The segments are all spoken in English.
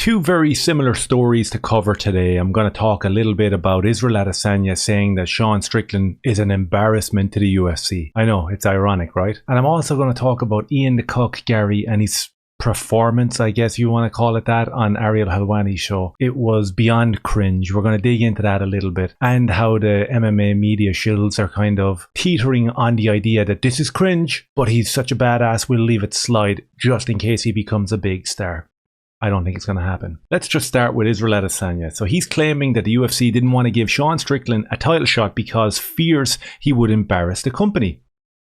Two very similar stories to cover today. I'm going to talk a little bit about Israel Adesanya saying that Sean Strickland is an embarrassment to the UFC. I know, it's ironic, right? And I'm also going to talk about Ian the Cuck Garry and his performance, I guess you want to call it that, on Ariel Helwani's show. It was beyond cringe. We're going to dig into that a little bit, and how the MMA media shills are kind of teetering on the idea that this is cringe, but he's such a badass, we'll leave it slide just in case he becomes a big star. I don't think it's going to happen. Let's just start with Israel Adesanya. So he's claiming that the UFC didn't want to give Sean Strickland a title shot because fears he would embarrass the company.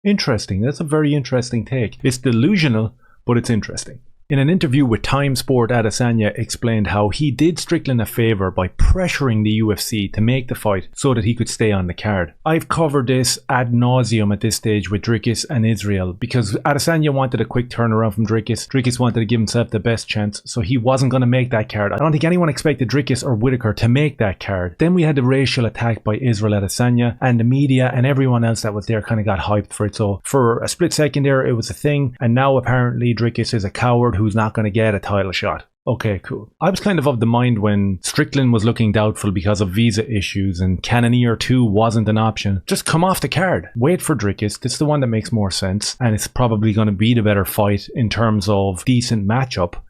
Interesting. That's a very interesting take. It's delusional, but it's interesting. In an interview with Time Sport, Adesanya explained how he did Strickland a favour by pressuring the UFC to make the fight so that he could stay on the card. I've covered this ad nauseum at this stage with Dricus and Israel, because Adesanya wanted a quick turnaround from Dricus. Dricus wanted to give himself the best chance, so he wasn't going to make that card. I don't think anyone expected Dricus or Whitaker to make that card. Then we had the racial attack by Israel Adesanya, and the media and everyone else that was there kind of got hyped for it. So for a split second there, it was a thing, and now apparently Dricus is a coward who's not going to get a title shot. Okay, cool. I was kind of the mind when Strickland was looking doubtful because of visa issues and Cannonier 2 wasn't an option. Just come off the card. Wait for Dricus. This is the one that makes more sense, and it's probably going to be the better fight in terms of decent matchup.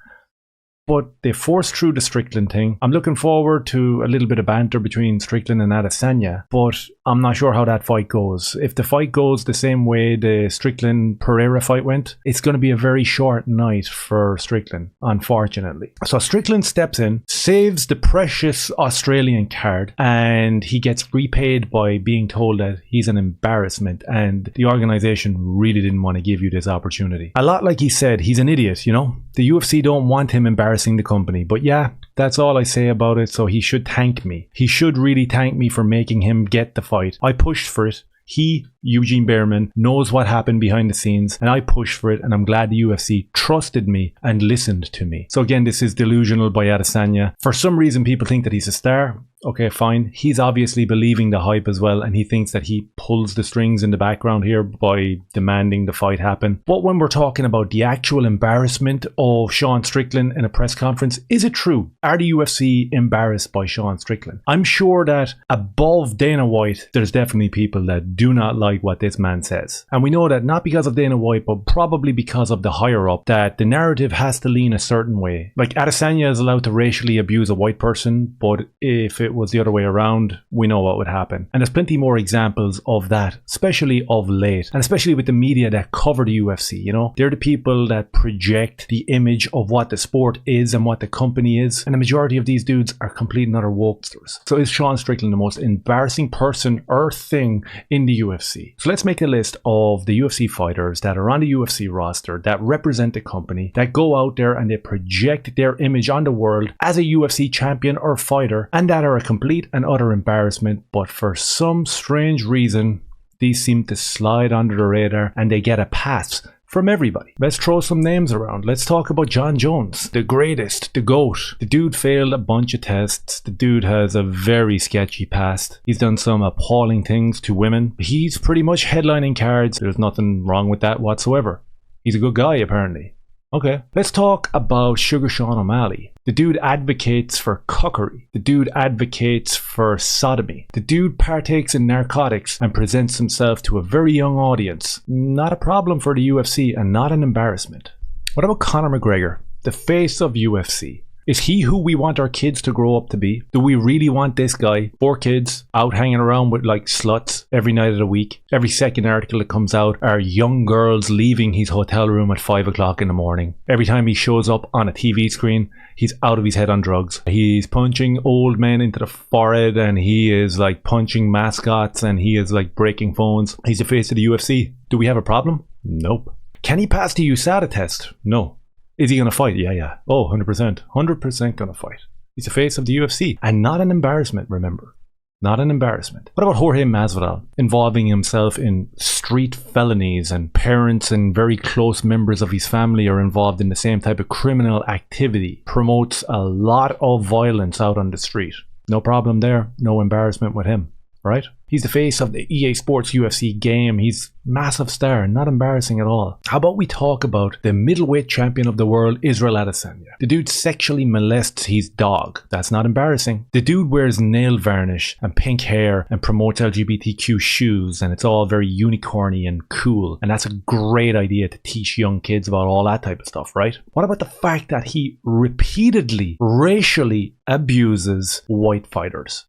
But they forced through the Strickland thing. I'm looking forward to a little bit of banter between Strickland and Adesanya, but I'm not sure how that fight goes. If the fight goes the same way the Strickland-Pereira fight went, it's going to be a very short night for Strickland, unfortunately. So Strickland steps in, saves the precious Australian card, and he gets repaid by being told that he's an embarrassment and the organization really didn't want to give you this opportunity. A lot like he said, he's an idiot, you know? The UFC don't want him embarrassing the company, but yeah, that's all I say about it. So he should thank me. He should really thank me for making him get the fight. I pushed for it. He, Eugene Behrman, knows what happened behind the scenes, and I pushed for it, and I'm glad the UFC trusted me and listened to me. So again, this is delusional by Adesanya. For some reason, people think that he's a star. Okay, fine. He's obviously believing the hype as well, and he thinks that he pulls the strings in the background here by demanding the fight happen. But when we're talking about the actual embarrassment of Sean Strickland in a press conference, is it true? Are the UFC embarrassed by Sean Strickland? I'm sure that above Dana White, there's definitely people that do not like what this man says. And we know that not because of Dana White, but probably because of the higher up, that the narrative has to lean a certain way. Like Adesanya is allowed to racially abuse a white person, but if it was the other way around, we know what would happen. And there's plenty more examples of that, especially of late, and especially with the media that cover the UFC, you know? They're the people that project the image of what the sport is and what the company is, and the majority of these dudes are complete and utter wokesters. So is Sean Strickland the most embarrassing person or thing in the UFC? So let's make a list of the UFC fighters that are on the UFC roster that represent the company, that go out there and they project their image on the world as a UFC champion or fighter, and that are a complete and utter embarrassment, but for some strange reason these seem to slide under the radar and they get a pass from everybody. Let's throw some names around. Let's talk about John Jones, the greatest, the GOAT. The dude failed a bunch of tests. The dude has a very sketchy past. He's done some appalling things to women. He's pretty much headlining cards. There's nothing wrong with that whatsoever. He's a good guy, apparently. Okay, let's talk about Sugar Sean O'Malley. The dude advocates for cuckery. The dude advocates for sodomy. The dude partakes in narcotics and presents himself to a very young audience. Not a problem for the UFC and not an embarrassment. What about Conor McGregor, the face of UFC? Is he who we want our kids to grow up to be? Do we really want this guy, 4 kids, out hanging around with like sluts every night of the week? Every second article that comes out are young girls leaving his hotel room at 5 o'clock in the morning. Every time he shows up on a TV screen, he's out of his head on drugs. He's punching old men into the forehead, and he is like punching mascots, and he is like breaking phones. He's the face of the UFC. Do we have a problem? Nope. Can he pass the USADA test? No. Is he going to fight? Yeah. Oh, 100%. 100% going to fight. He's the face of the UFC. And not an embarrassment, remember. Not an embarrassment. What about Jorge Masvidal, involving himself in street felonies, and parents and very close members of his family are involved in the same type of criminal activity, promotes a lot of violence out on the street. No problem there. No embarrassment with him. right? He's the face of the EA Sports UFC game. He's massive star, not embarrassing at all. How about we talk about the middleweight champion of the world, Israel Adesanya? The dude sexually molests his dog. That's not embarrassing. The dude wears nail varnish and pink hair and promotes LGBTQ shoes, and it's all very unicorny and cool. And that's a great idea to teach young kids about all that type of stuff, right? What about the fact that he repeatedly racially abuses white fighters?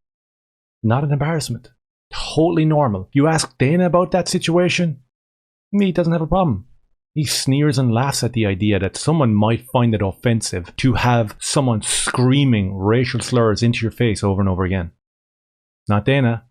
Not an embarrassment. Totally normal. You ask Dana about that situation, he doesn't have a problem. He sneers and laughs at the idea that someone might find it offensive to have someone screaming racial slurs into your face over and over again. Not Dana.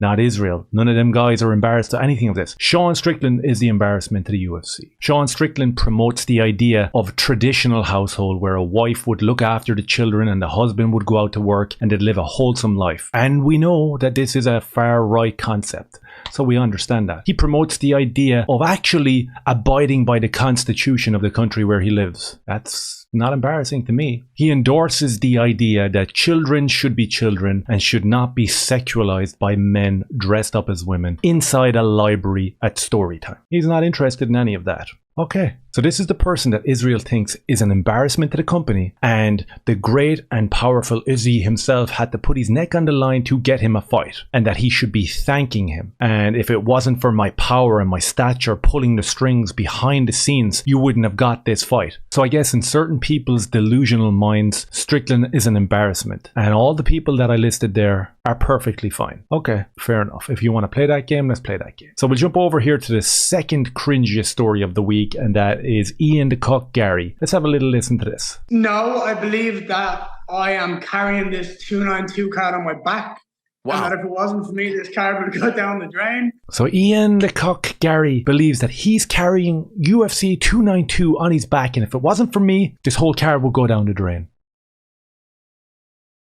Not Israel. None of them guys are embarrassed of anything of this. Sean Strickland is the embarrassment to the UFC. Sean Strickland promotes the idea of a traditional household where a wife would look after the children and the husband would go out to work and they'd live a wholesome life. And we know that this is a far right concept, so we understand that. He promotes the idea of actually abiding by the constitution of the country where he lives. That's not embarrassing to me. He endorses the idea that children should be children and should not be sexualized by men dressed up as women inside a library at story time. He's not interested in any of that. Okay, so this is the person that Israel thinks is an embarrassment to the company, and the great and powerful Izzy himself had to put his neck on the line to get him a fight, and that he should be thanking him. And if it wasn't for my power and my stature pulling the strings behind the scenes, you wouldn't have got this fight. So I guess in certain people's delusional minds, Strickland is an embarrassment, and all the people that I listed there are perfectly fine. Okay, fair enough. If you want to play that game, let's play that game. So we'll jump over here to the second cringiest story of the week, and that is Ian the Cuck Garry. Let's have a little listen to this. No, I believe that I am carrying this 292 card on my back. Wow. And that if it wasn't for me, this card would go down the drain. So Ian the Cuck Garry believes that he's carrying UFC 292 on his back, and if it wasn't for me, this whole card would go down the drain.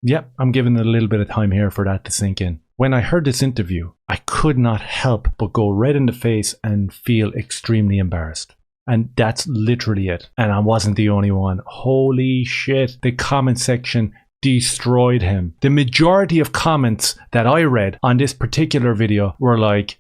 Yep, I'm giving it a little bit of time here for that to sink in. When I heard this interview, I could not help but go red in the face and feel extremely embarrassed. And that's literally it. And I wasn't the only one. Holy shit. The comment section destroyed him. The majority of comments that I read on this particular video were like,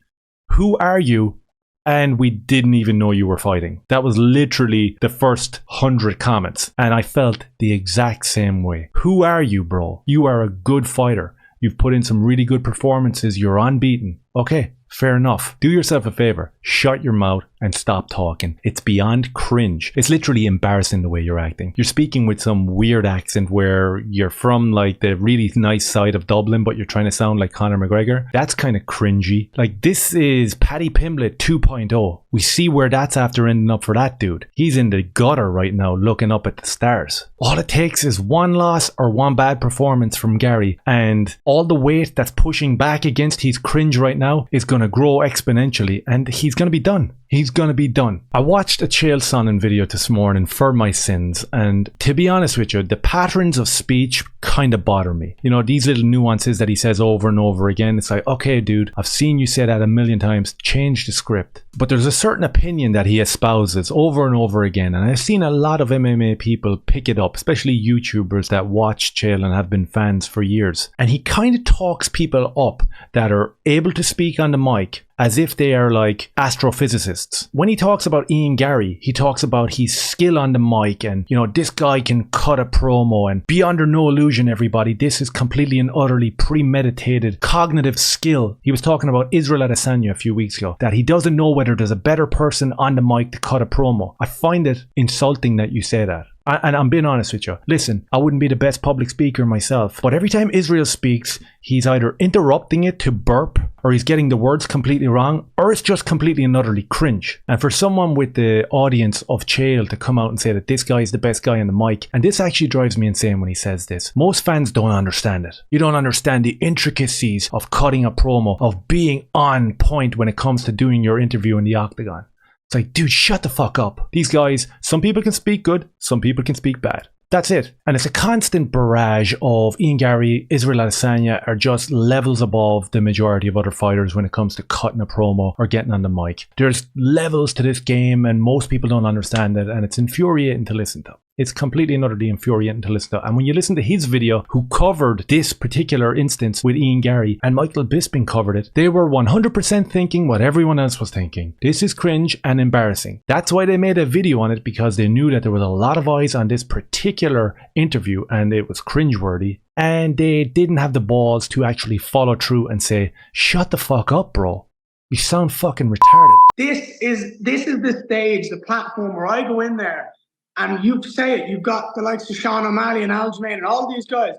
"Who are you? And we didn't even know you were fighting." That was literally the first 100 comments. And I felt the exact same way. Who are you, bro? You are a good fighter. You've put in some really good performances. You're unbeaten. Okay, fair enough. Do yourself a favor. Shut your mouth and stop talking. It's beyond cringe. It's literally embarrassing the way you're acting. You're speaking with some weird accent where you're from like the really nice side of Dublin, but you're trying to sound like Conor McGregor. That's kind of cringy. Like, this is Paddy Pimblett 2.0. We see where that's after ending up for that dude. He's in the gutter right now looking up at the stars. All it takes is one loss or one bad performance from Garry, and all the weight that's pushing back against his cringe right now is going to grow exponentially, and he's going to be done. He's going to be done. I watched a Chael Sonnen video this morning for my sins, and to be honest with you, the patterns of speech kind of bother me. You know, these little nuances that he says over and over again. It's like, okay, dude, I've seen you say that a million times. Change the script. But there's a certain opinion that he espouses over and over again, and I've seen a lot of MMA people pick it up, especially YouTubers that watch Chael and have been fans for years. And he kind of talks people up that are able to speak on the mic as if they are like astrophysicists. When he talks about Ian Garry, he talks about his skill on the mic and, you know, this guy can cut a promo, and be under no illusion, everybody, this is completely and utterly premeditated cognitive skill. He was talking about Israel Adesanya a few weeks ago, that he doesn't know whether there's a better person on the mic to cut a promo. I find it insulting that you say that. And I'm being honest with you. Listen, I wouldn't be the best public speaker myself, but every time Israel speaks, he's either interrupting it to burp, or he's getting the words completely wrong, or it's just completely and utterly cringe. And for someone with the audience of Chael to come out and say that this guy is the best guy on the mic, and this actually drives me insane when he says this. Most fans don't understand it. You don't understand the intricacies of cutting a promo, of being on point when it comes to doing your interview in the octagon. It's like, dude, shut the fuck up. These guys, some people can speak good, some people can speak bad. That's it. And it's a constant barrage of Ian Garry, Israel Adesanya are just levels above the majority of other fighters when it comes to cutting a promo or getting on the mic. There's levels to this game, and most people don't understand it, and it's infuriating to listen to. It's completely and utterly infuriating to listen to. And when you listen to his video, who covered this particular instance with Ian Garry, and Michael Bisping covered it, they were 100% thinking what everyone else was thinking. This is cringe and embarrassing. That's why they made a video on it, because they knew that there was a lot of eyes on this particular interview and it was cringeworthy. And they didn't have the balls to actually follow through and say, shut the fuck up, bro. You sound fucking retarded. This is the stage, the platform where I go in there and you say it. You've got the likes of Sean O'Malley and Aljamain and all these guys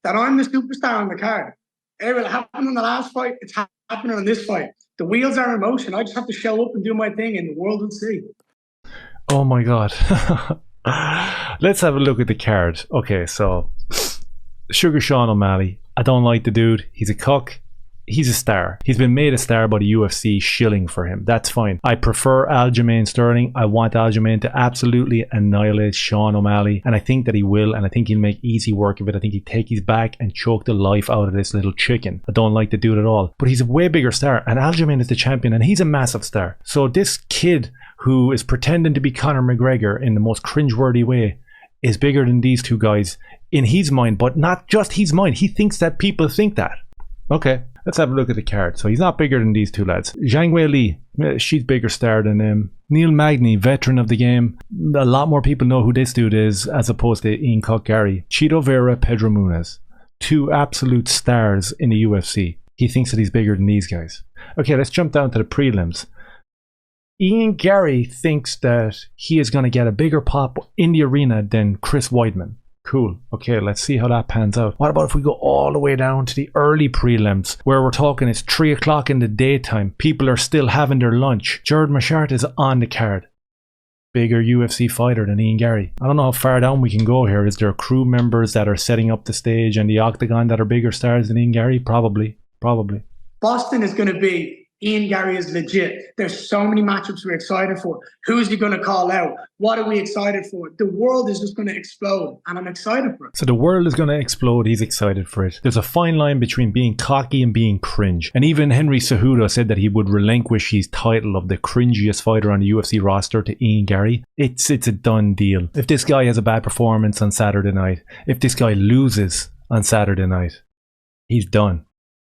that I'm the superstar on the card. It will happen in the last fight. It's happening in this fight. The wheels are in motion. I just have to show up and do my thing and the world will see. Oh my God. Let's have a look at the card. Okay, so Sugar Sean O'Malley. I don't like the dude. He's a cuck. He's a star. He's been made a star by the UFC shilling for him. That's fine. I prefer Aljamain Sterling. I want Aljamain to absolutely annihilate Sean O'Malley. And I think that he will. And I think he'll make easy work of it. I think he'll take his back and choke the life out of this little chicken. I don't like the dude at all. But he's a way bigger star. And Aljamain is the champion. And he's a massive star. So this kid who is pretending to be Conor McGregor in the most cringeworthy way is bigger than these two guys in his mind. But not just his mind. He thinks that people think that. Okay. Let's have a look at the card. So he's not bigger than these two lads. Zhang Wei Li, she's bigger star than him. Neil Magny, veteran of the game. A lot more people know who this dude is as opposed to Ian Cuck Garry. Chito Vera, Pedro Munez. Two absolute stars in the UFC. He thinks that he's bigger than these guys. Okay, let's jump down to the prelims. Ian Garry thinks that he is going to get a bigger pop in the arena than Chris Weidman. Cool. Okay, let's see how that pans out. What about if we go all the way down to the early prelims, where we're talking it's 3 o'clock in the daytime. People are still having their lunch. Jared Machado is on the card. Bigger UFC fighter than Ian Garry. I don't know how far down we can go here. Is there crew members that are setting up the stage and the octagon that are bigger stars than Ian Garry? Probably. Boston is going to be Ian Garry is legit. There's so many matchups we're excited for. Who's he going to call out? What are we excited for? The world is just going to explode, and I'm excited for it. So the world is going to explode. He's excited for it. There's a fine line between being cocky and being cringe. And even Henry Cejudo said that he would relinquish his title of the cringiest fighter on the UFC roster to Ian Garry. It's a done deal. If this guy has a bad performance on Saturday night, if this guy loses on Saturday night, he's done.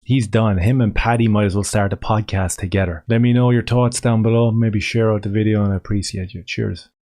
He's done. Him and Paddy might as well start a podcast together. Let me know your thoughts down below. Maybe share out the video and I appreciate you. Cheers.